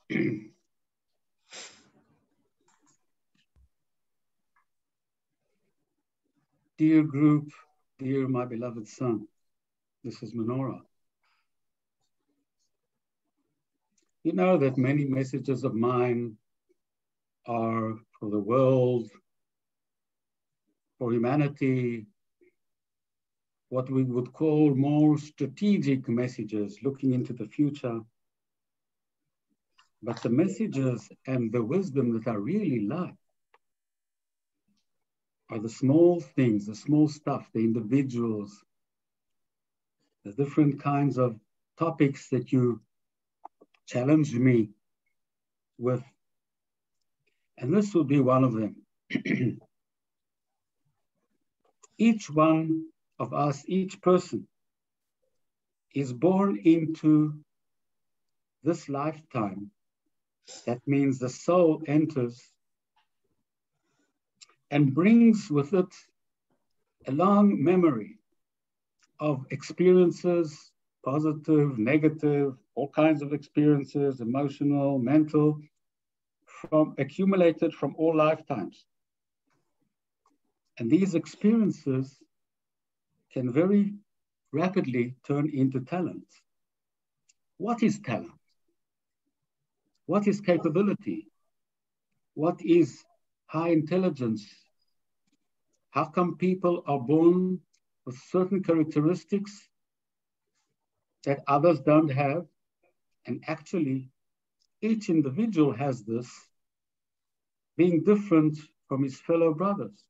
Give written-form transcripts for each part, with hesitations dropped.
Dear group, dear my beloved son, this is Menorah. You know that many messages of mine are for the world, for humanity, what we would call more strategic messages looking into the future. But the messages and the wisdom that I really like are the small things, the small stuff, the individuals, the different kinds of topics that you challenge me with. And this will be one of them. Each one of us, each person, is born into this lifetime. That means the soul enters and brings with it a long memory of experiences, positive, negative, all kinds of experiences, emotional, mental, accumulated from all lifetimes. And these experiences can very rapidly turn into talent. What is talent? What is capability? What is high intelligence? How come people are born with certain characteristics that others don't have? And actually, each individual has this, being different from his fellow brothers.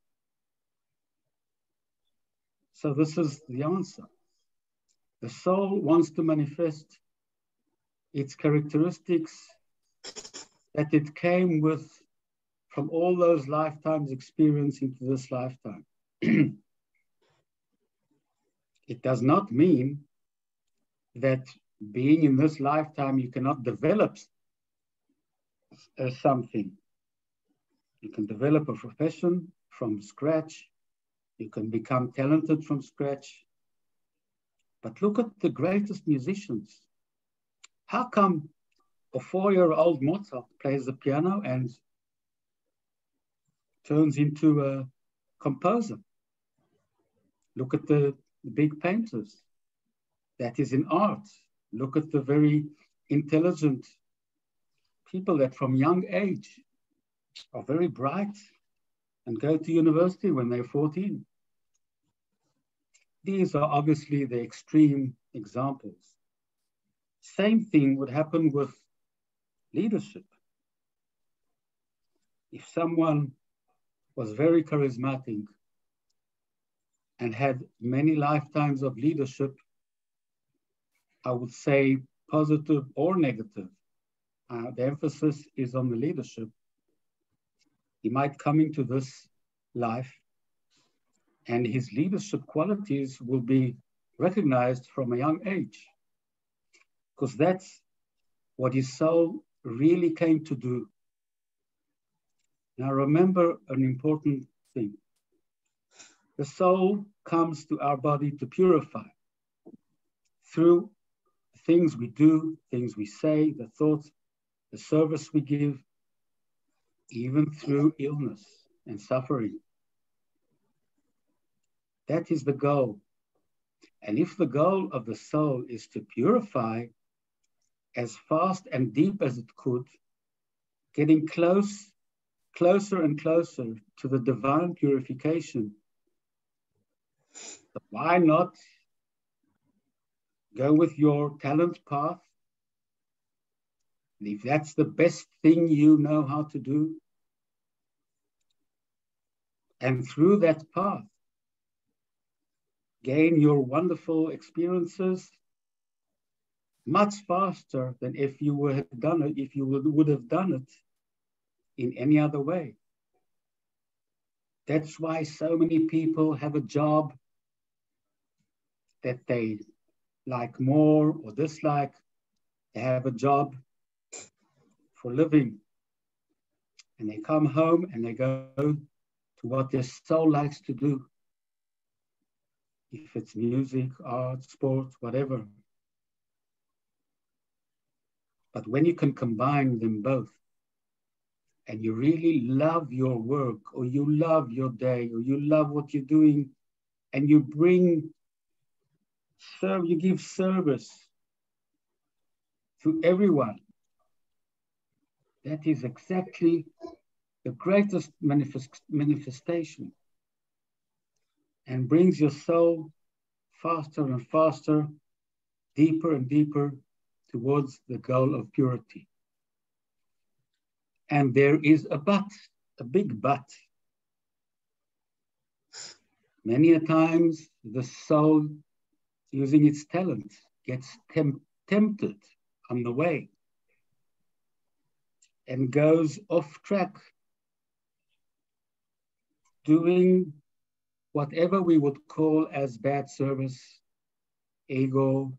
So this is the answer. The soul wants to manifest its characteristics that it came with from all those lifetimes experience into this lifetime. It does not mean that being in this lifetime, you cannot develop something. You can develop a profession from scratch. You can become talented from scratch. But look at the greatest musicians. How come a 4-year-old Mozart plays the piano and turns into a composer? Look at the big painters. That is in art. Look at the very intelligent people that from young age are very bright and go to university when they're 14. These are obviously the extreme examples. Same thing would happen with leadership. If someone was very charismatic and had many lifetimes of leadership, I would say positive or negative. The emphasis is on the leadership. He might come into this life and his leadership qualities will be recognized from a young age, because that's what his soul really came to do. Now remember an important thing. The soul comes to our body to purify through things we do, things we say, the thoughts, the service we give, even through illness and suffering. That is the goal. And if the goal of the soul is to purify as fast and deep as it could, getting closer and closer to the divine purification, why not go with your talent path? And if that's the best thing you know how to do, and through that path, gain your wonderful experiences much faster than if you would have done it in any other way. That's why so many people have a job that they like more or dislike. They have a job for living, and they come home and they go to what their soul likes to do. If it's music, art, sport, whatever. But when you can combine them both, and you really love your work, or you love your day, or you love what you're doing, and you you give service to everyone, that is exactly the greatest manifestation, and brings your soul faster and faster, deeper and deeper towards the goal of purity. And there is a but, a big but. Many a times the soul, using its talent, gets tempted on the way and goes off track, doing whatever we would call as bad service, ego,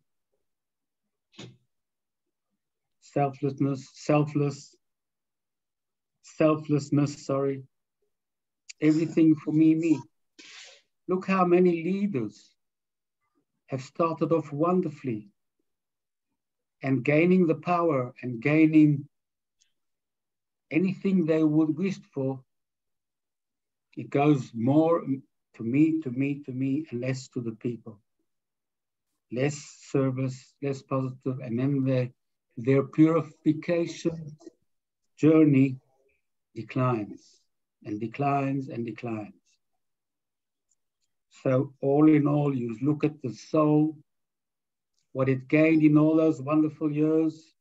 selflessness, everything for me. Look how many leaders have started off wonderfully and gaining the power and gaining anything they would wish for. It goes more to me, and less to the people. Less service, less positive, and then their purification journey declines and declines and declines. So all in all, you look at the soul, what it gained in all those wonderful years,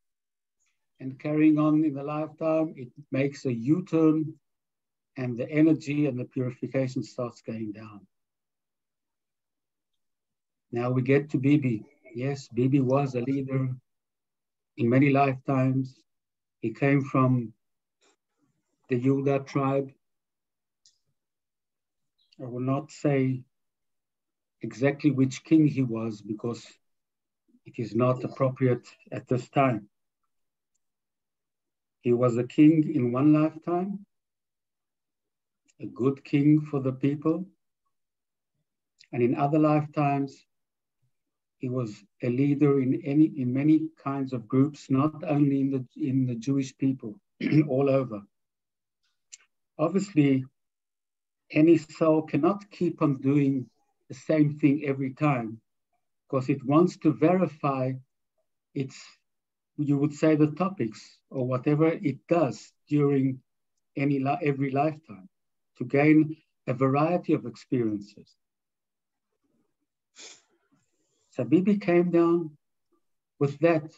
and carrying on in the lifetime, it makes a U-turn, and the energy and the purification starts going down. Now we get to Bibi. Yes, Bibi was a leader in many lifetimes. He came from the Yuda tribe. I will not say exactly which king he was because it is not appropriate at this time. He was a king in one lifetime, a good king for the people, and in other lifetimes, he was a leader in many kinds of groups, not only in the Jewish people, all over. Obviously, any soul cannot keep on doing the same thing every time because it wants to verify its, you would say, the topics or whatever it does during every lifetime to gain a variety of experiences. So Bibi came down with that.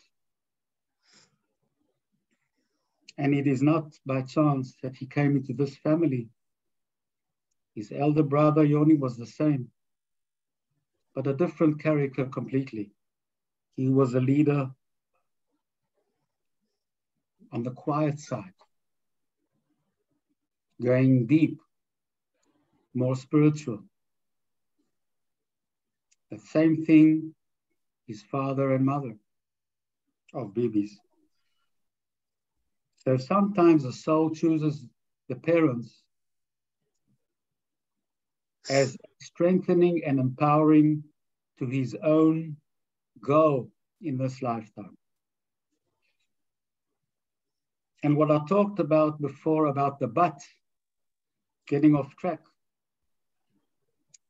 And it is not by chance that he came into this family. His elder brother, Yoni, was the same, but a different character completely. He was a leader on the quiet side, going deep, more spiritual. The same thing, his father and mother of Bibi's. So sometimes a soul chooses the parents as strengthening and empowering to his own goal in this lifetime. And what I talked about before about the but, getting off track,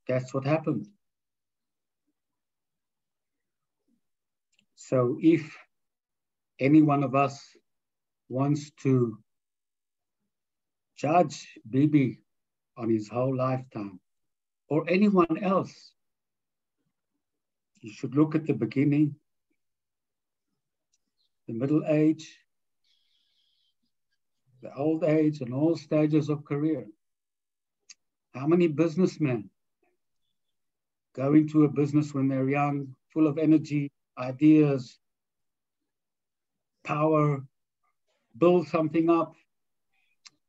that's what happened. So if any one of us wants to judge Bibi on his whole lifetime, or anyone else, you should look at the beginning, the middle age, the old age, and all stages of career. How many businessmen go into a business when they're young, full of energy, ideas, power, build something up,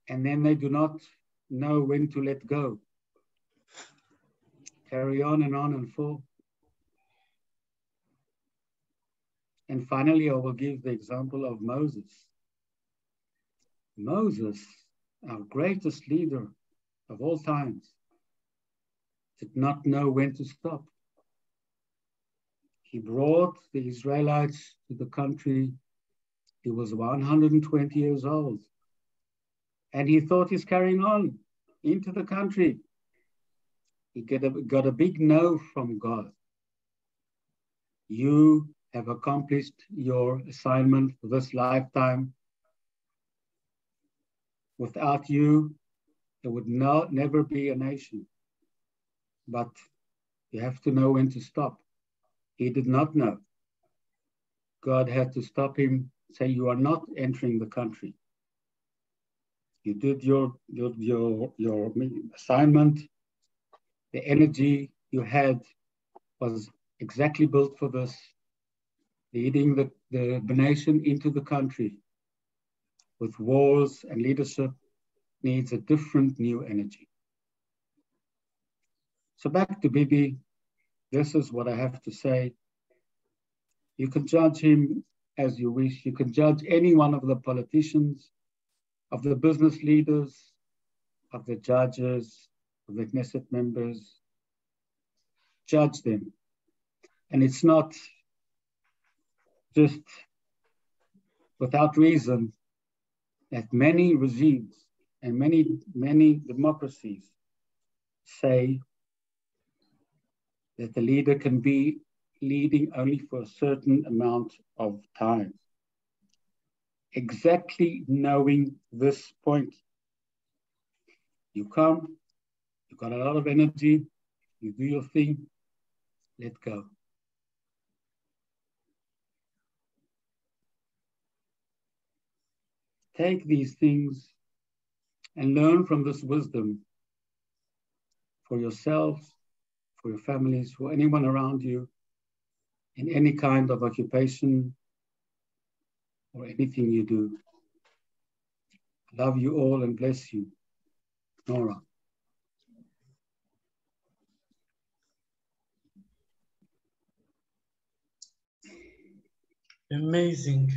and then they do not know when to let go. Carry on and fall. And finally, I will give the example of Moses. Moses, our greatest leader of all times, did not know when to stop. He brought the Israelites to the country He was 120 years old. And he thought he's carrying on into the country. He got a big no from God. You have accomplished your assignment for this lifetime. Without you, there would never be a nation. But you have to know when to stop. He did not know. God had to stop him, say, you are not entering the country. You did your assignment. The energy you had was exactly built for this, leading the nation into the country with wars and leadership needs a different new energy. So back to Bibi, this is what I have to say. You can judge him as you wish. You can judge any one of the politicians, of the business leaders, of the judges, of the Knesset members. Judge them. And it's not just without reason that many regimes and many democracies say that the leader can be leading only for a certain amount of time. Exactly knowing this point. You come, you've got a lot of energy, you do your thing, let go. Take these things and learn from this wisdom for yourselves, for your families, for anyone around you, in any kind of occupation or anything you do. I love you all and bless you. Nora. Amazing.